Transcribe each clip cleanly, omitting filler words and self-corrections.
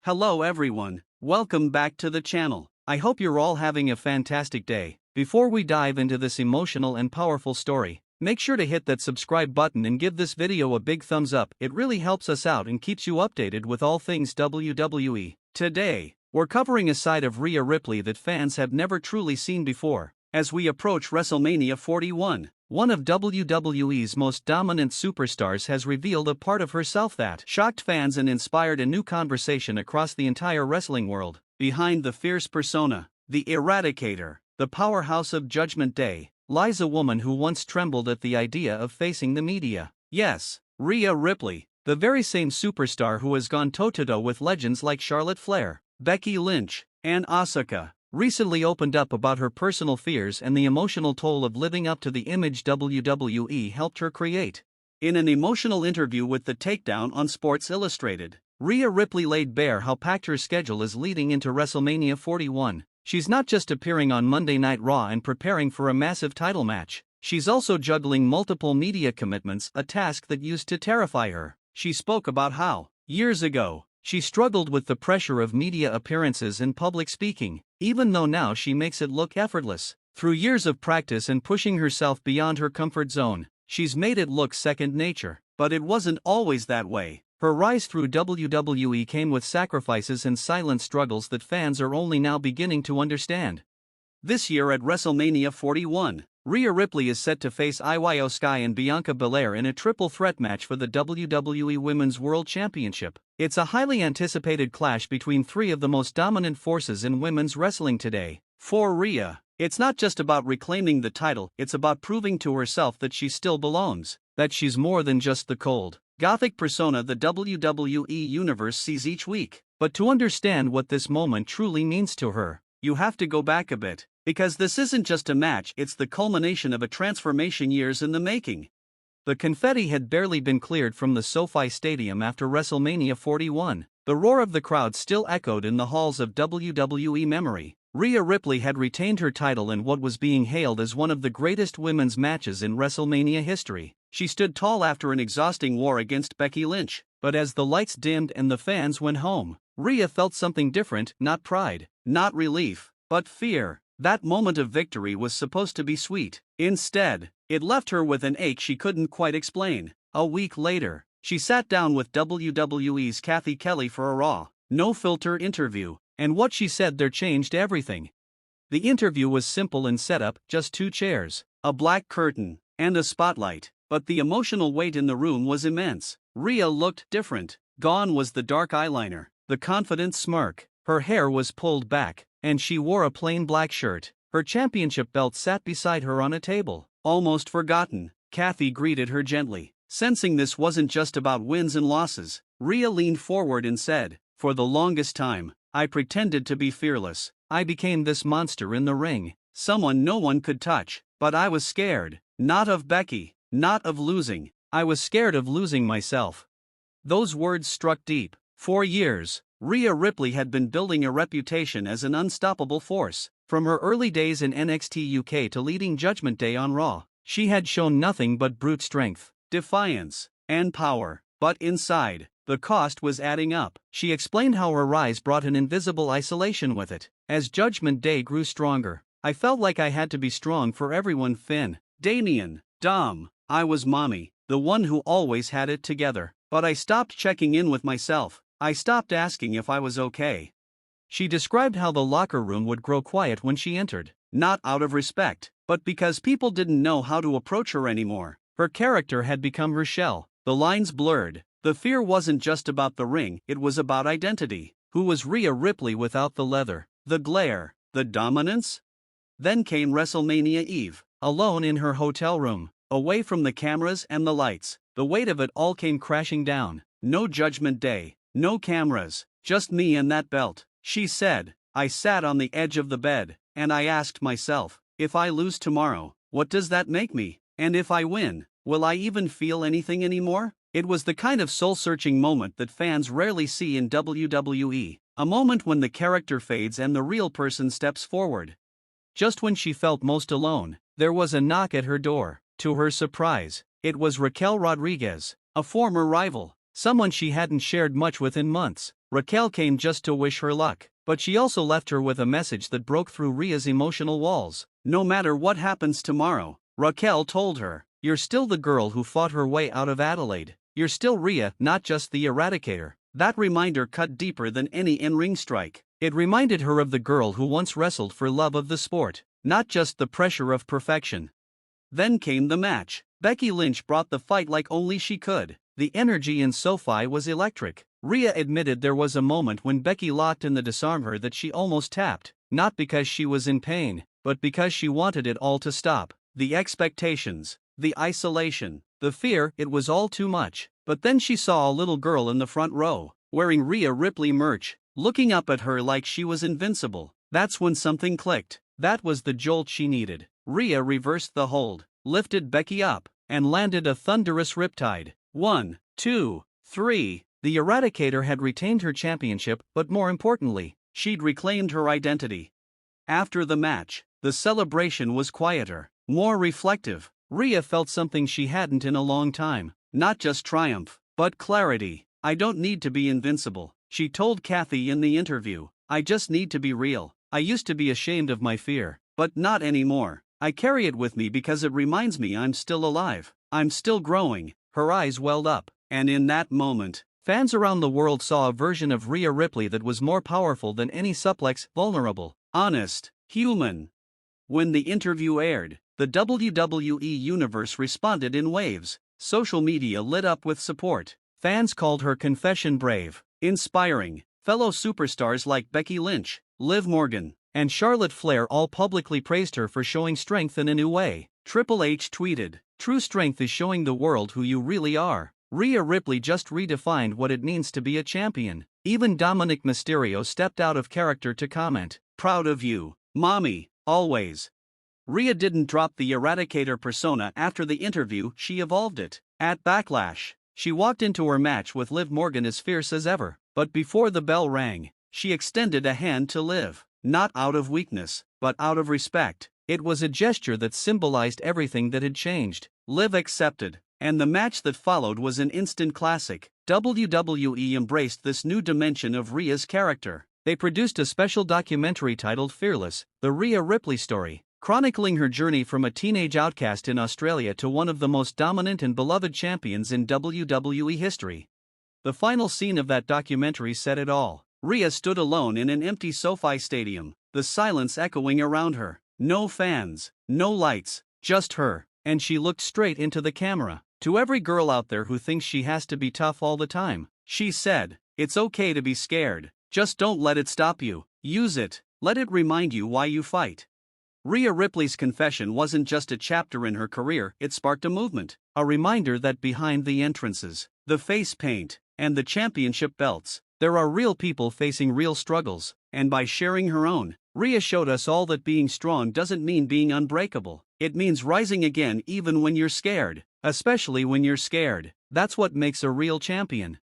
Hello everyone, welcome back to the channel. I hope you're all having a fantastic day. Before we dive into this emotional and powerful story, make sure to hit that subscribe button and give this video a big thumbs up. It really helps us out and keeps you updated with all things WWE. Today, we're covering a side of Rhea Ripley that fans have never truly seen before. As we approach WrestleMania 41, one of WWE's most dominant superstars has revealed a part of herself that shocked fans and inspired a new conversation across the entire wrestling world. Behind the fierce persona, the Eradicator, the powerhouse of Judgment Day, lies a woman who once trembled at the idea of facing the media. Yes, Rhea Ripley, the very same superstar who has gone toe-to-toe with legends like Charlotte Flair, Becky Lynch, and Asuka, recently opened up about her personal fears and the emotional toll of living up to the image WWE helped her create. In an emotional interview with The Takedown on Sports Illustrated, Rhea Ripley laid bare how packed her schedule is leading into WrestleMania 41. She's not just appearing on Monday Night Raw and preparing for a massive title match, she's also juggling multiple media commitments, a task that used to terrify her. She spoke about how, years ago, she struggled with the pressure of media appearances and public speaking, even though now she makes it look effortless. Through years of practice and pushing herself beyond her comfort zone, she's made it look second nature. But it wasn't always that way. Her rise through WWE came with sacrifices and silent struggles that fans are only now beginning to understand. This year at WrestleMania 41, Rhea Ripley is set to face Io Sky and Bianca Belair in a triple threat match for the WWE Women's World Championship. It's a highly anticipated clash between three of the most dominant forces in women's wrestling today. For Rhea, it's not just about reclaiming the title, it's about proving to herself that she still belongs, that she's more than just the cold, gothic persona the WWE Universe sees each week. But to understand what this moment truly means to her, you have to go back a bit. Because this isn't just a match, it's the culmination of a transformation years in the making. The confetti had barely been cleared from the SoFi Stadium after WrestleMania 41. The roar of the crowd still echoed in the halls of WWE memory. Rhea Ripley had retained her title in what was being hailed as one of the greatest women's matches in WrestleMania history. She stood tall after an exhausting war against Becky Lynch. But as the lights dimmed and the fans went home, Rhea felt something different, not pride, not relief, but fear. That moment of victory was supposed to be sweet. Instead, it left her with an ache she couldn't quite explain. A week later, she sat down with WWE's Kathy Kelly for a raw, no-filter interview, and what she said there changed everything. The interview was simple in setup, just two chairs, a black curtain, and a spotlight, but the emotional weight in the room was immense. Rhea looked different. Gone was the dark eyeliner, the confident smirk. Her hair was pulled back, and she wore a plain black shirt. Her championship belt sat beside her on a table. Almost forgotten, Kathy greeted her gently. Sensing this wasn't just about wins and losses, Rhea leaned forward and said, "For the longest time, I pretended to be fearless. I became this monster in the ring, someone no one could touch. But I was scared, not of Becky, not of losing. I was scared of losing myself." Those words struck deep. For years, Rhea Ripley had been building a reputation as an unstoppable force. From her early days in NXT UK to leading Judgment Day on Raw, she had shown nothing but brute strength, defiance, and power. But inside, the cost was adding up. She explained how her rise brought an invisible isolation with it. As Judgment Day grew stronger, I felt like I had to be strong for everyone. Finn, Damian, Dom, I was mommy, the one who always had it together. But I stopped checking in with myself. I stopped asking if I was okay. She described how the locker room would grow quiet when she entered, not out of respect, but because people didn't know how to approach her anymore. Her character had become her shell, the lines blurred. The fear wasn't just about the ring, it was about identity. Who was Rhea Ripley without the leather, the glare, the dominance? Then came WrestleMania Eve, alone in her hotel room, away from the cameras and the lights. The weight of it all came crashing down. No Judgment Day. No cameras, just me and that belt. She said, "I sat on the edge of the bed, and I asked myself, if I lose tomorrow, what does that make me? And if I win, will I even feel anything anymore?" It was the kind of soul-searching moment that fans rarely see in WWE, a moment when the character fades and the real person steps forward. Just when she felt most alone, there was a knock at her door. To her surprise, it was Raquel Rodriguez, a former rival. Someone she hadn't shared much with in months. Raquel came just to wish her luck, but she also left her with a message that broke through Rhea's emotional walls. No matter what happens tomorrow, Raquel told her, you're still the girl who fought her way out of Adelaide. You're still Rhea, not just the Eradicator. That reminder cut deeper than any in-ring strike. It reminded her of the girl who once wrestled for love of the sport, not just the pressure of perfection. Then came the match. Becky Lynch brought the fight like only she could. The energy in SoFi was electric. Rhea admitted there was a moment when Becky locked in the disarm her that she almost tapped, not because she was in pain, but because she wanted it all to stop. The expectations, the isolation, the fear, it was all too much. But then she saw a little girl in the front row, wearing Rhea Ripley merch, looking up at her like she was invincible. That's when something clicked. That was the jolt she needed. Rhea reversed the hold, lifted Becky up, and landed a thunderous riptide. 1, 2, 3. The Eradicator had retained her championship, but more importantly, she'd reclaimed her identity. After the match, the celebration was quieter, more reflective. Rhea felt something she hadn't in a long time. Not just triumph, but clarity. I don't need to be invincible, she told Kathy in the interview. I just need to be real. I used to be ashamed of my fear, but not anymore. I carry it with me because it reminds me I'm still alive. I'm still growing. Her eyes welled up, and in that moment, fans around the world saw a version of Rhea Ripley that was more powerful than any suplex, vulnerable, honest, human. When the interview aired, the WWE Universe responded in waves. Social media lit up with support. Fans called her confession brave, inspiring. Fellow superstars like Becky Lynch, Liv Morgan, and Charlotte Flair all publicly praised her for showing strength in a new way. Triple H tweeted, "True strength is showing the world who you really are." Rhea Ripley just redefined what it means to be a champion. Even Dominic Mysterio stepped out of character to comment, "Proud of you, mommy, always." Rhea didn't drop the Eradicator persona after the interview, she evolved it. At Backlash, she walked into her match with Liv Morgan as fierce as ever, but before the bell rang, she extended a hand to Liv, not out of weakness, but out of respect. It was a gesture that symbolized everything that had changed. Liv accepted, and the match that followed was an instant classic. WWE embraced this new dimension of Rhea's character. They produced a special documentary titled Fearless, The Rhea Ripley Story, chronicling her journey from a teenage outcast in Australia to one of the most dominant and beloved champions in WWE history. The final scene of that documentary said it all. Rhea stood alone in an empty SoFi stadium, the silence echoing around her. No fans, no lights, just her, and she looked straight into the camera. To every girl out there who thinks she has to be tough all the time, she said, "It's okay to be scared, just don't let it stop you. Use it, let it remind you why you fight." Rhea Ripley's confession wasn't just a chapter in her career, it sparked a movement, a reminder that behind the entrances, the face paint, and the championship belts, there are real people facing real struggles, and by sharing her own, Rhea showed us all that being strong doesn't mean being unbreakable. It means rising again even when you're scared, especially when you're scared. That's what makes a real champion.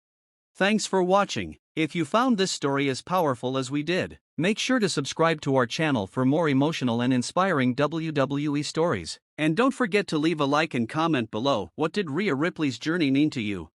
Thanks for watching. If you found this story as powerful as we did, make sure to subscribe to our channel for more emotional and inspiring WWE stories. And don't forget to leave a like and comment below. What did Rhea Ripley's journey mean to you?